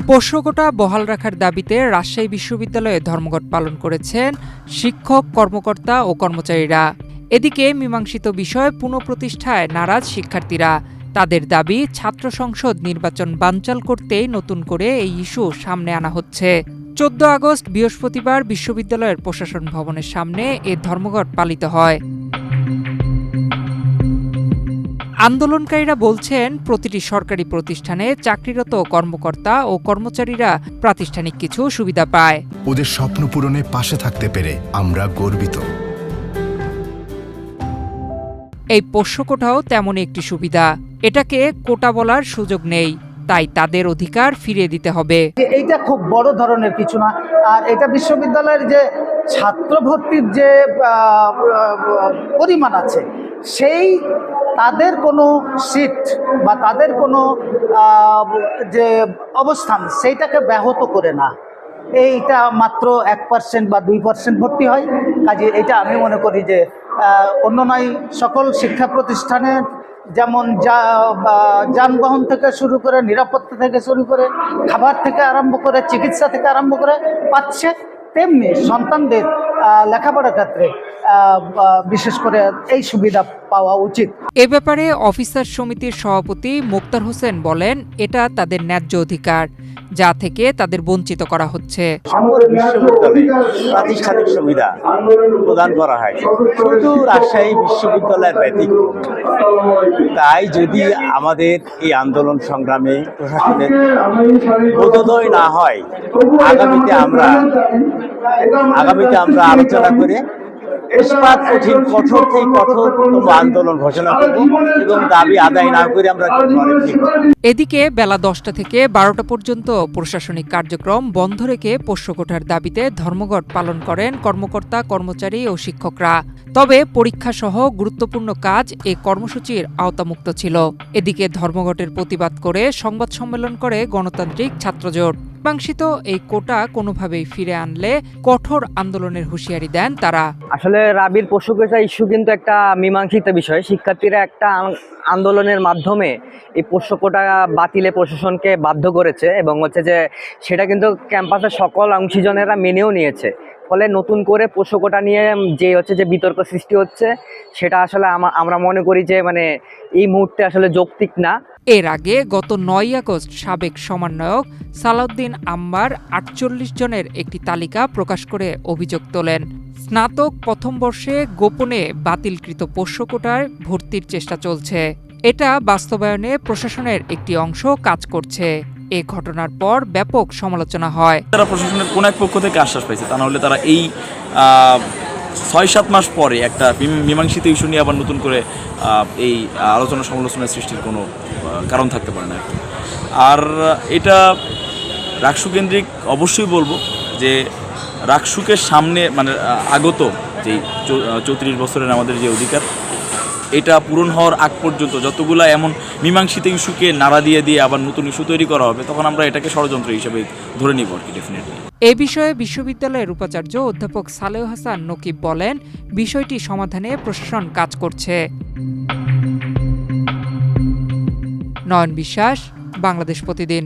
পোষ্য কোটা বহাল রাখার দাবিতে রাজশাহী বিশ্ববিদ্যালয়ে ধর্মঘট পালন করেছেন শিক্ষক, কর্মকর্তা ও কর্মচারীরা। এদিকে মীমাংসিত বিষয় পুনঃপ্রতিষ্ঠায় নারাজ শিক্ষার্থীরা। তাদের দাবি, ছাত্র সংসদ নির্বাচন বানচাল করতেই নতুন করে এই ইস্যু সামনে আনা হচ্ছে। 14 আগস্ট বৃহস্পতিবার বিশ্ববিদ্যালয়ের প্রশাসন ভবনের সামনে এ ধর্মঘট পালিত হয়। আন্দোলনকারীরা বলছেন, প্রতিটি সরকারি প্রতিষ্ঠানে চাকরিরত কর্মকর্তা ও কর্মচারীরা প্রাতিষ্ঠানিক কিছু সুবিধা পায়। ওদের স্বপ্ন পূরণে পাশে থাকতে পেরে আমরা গর্বিত। এই পোষ্য কোটাও তেমনই একটি সুবিধা। এটাকে কোটা বলার সুযোগ নেই, তাই তাদের অধিকার ফিরিয়ে দিতে হবে। এইটা খুব বড় ধরনের কিছু না। আর এটা বিশ্ববিদ্যালয়ের যে ছাত্র ভর্তির যে পরিমাণ আছে, সেই তাদের কোনো সিট বা তাদের কোনো যে অবস্থান, সেইটাকে ব্যাহত করে না। এইটা মাত্র 1% বা 2% ভর্তি হয়। কাজে এটা আমি মনে করি যে অন্য নয়, সকল শিক্ষা প্রতিষ্ঠানের যেমন যানবাহন থেকে শুরু করে, নিরাপত্তা থেকে শুরু করে, খাবার থেকে আরম্ভ করে, চিকিৎসা থেকে আরম্ভ করে পাচ্ছে, তেমনি সন্তানদের লেখাপড়ার ক্ষেত্রে বিশেষ করে এই সুবিধা পাওয়া উচিত। এ ব্যাপারে অফিসার সমিতির সভাপতি মোক্তার হোসেন বলেন, এটা তাদের ন্যায্য অধিকার, যা থেকে তাদের বঞ্চিত করা হচ্ছে। প্রাতিষ্ঠানিক সুবিধা প্রদান করা হয় শুধু রাজশাহী বিশ্ববিদ্যালয়ের ব্যতিক্রম। তাই যদি আমাদের এই আন্দোলন সংগ্রামে প্রশাসনের বোধোদয় না হয়, আগামীতে আমরা আলোচনা করে ইস্পাত কঠিন কঠোর থেকে কঠোরতম আন্দোলন ঘোষণা করব এবং দাবি আদায় না করে আমরা এদিকে বেলা 10টা থেকে 12টা পর্যন্ত প্রশাসনিক কার্যক্রম বন্ধ রেখে পোষ্য কোটার দাবিতে ধর্মঘট পালন করেন কর্মকর্তা, কর্মচারী ও শিক্ষকরা। তবে পরীক্ষা সহ গুরুত্বপূর্ণ কাজ এ কর্মসূচির আওতামুক্ত ছিল। এদিকে ধর্মঘটের প্রতিবাদ করে সংবাদ সম্মেলন করে গণতান্ত্রিক ছাত্রজোট। মীমাংসিত এই কোটা কোনোভাবেই ফিরে আনলে কঠোর আন্দোলনের হুঁশিয়ারি দেন তারা। আসলে রাবির পোষ্য কোটা ইস্যু কিন্তু একটা মীমাংসিত বিষয়। শিক্ষার্থীরা একটা আন্দোলনের মাধ্যমে এই পোষ্য কোটা বাতিলে প্রশাসনকে বাধ্য করেছে এবং হচ্ছে যে সেটা কিন্তু ক্যাম্পাসের সকল অংশীজনেরা মেনেও নিয়েছে। ফলে নতুন করে পোষ্য কোটা নিয়ে যে বিতর্ক সৃষ্টি হচ্ছে, সেটা আসলে আমরা মনে করি যে এই মুহূর্তে আসলে যৌক্তিক না। এর আগে গত 9 আগস্ট সাবেক সমন্বয়ক সালাউদ্দিন আম্বার 48 জনের একটি তালিকা প্রকাশ করে অভিযোগ তোলেন, স্নাতক প্রথম বর্ষে গোপনে বাতিলকৃত পোষ্য কোটায় ভর্তির চেষ্টা চলছে। এটা বাস্তবায়নে প্রশাসনের একটি অংশ কাজ করছে। এ ঘটনার পর ব্যাপক সমালোচনা হয়। তারা প্রশাসনের কোন এক পক্ষ থেকে আশ্বাস পাইছে, তা না হলে তারা এই 6-7 মাস পরে একটা মীমাংসিত ইস্যু নিয়ে আবার নতুন করে এই আলোচনা সমালোচনার সৃষ্টির কোনো কারণ থাকতে পারে না। আর এটা রাকসু কেন্দ্রিক অবশ্যই বলবো যে রাকসুকের সামনে আগত যে 34 বছরের আমাদের যে অধিকার, এটা পূরণ হওয়ার আগ পর্যন্ত যতগুলা এমন মীমাংসিত ইস্যুকে নাড়া দিয়ে আবার নতুন ইস্যু তৈরি করা হবে, তখন আমরা এটাকে ষড়যন্ত্র হিসেবে ধরে নিব আর কি, ডেফিনেটলি। এ বিষয়ে বিশ্ববিদ্যালয়ের উপাচার্য অধ্যাপক সালেহ হাসান নকিব বলেন, বিষয়টি সমাধানে প্রশাসন কাজ করছে। নয়ন বিশ্বাস, বাংলাদেশ প্রতিদিন।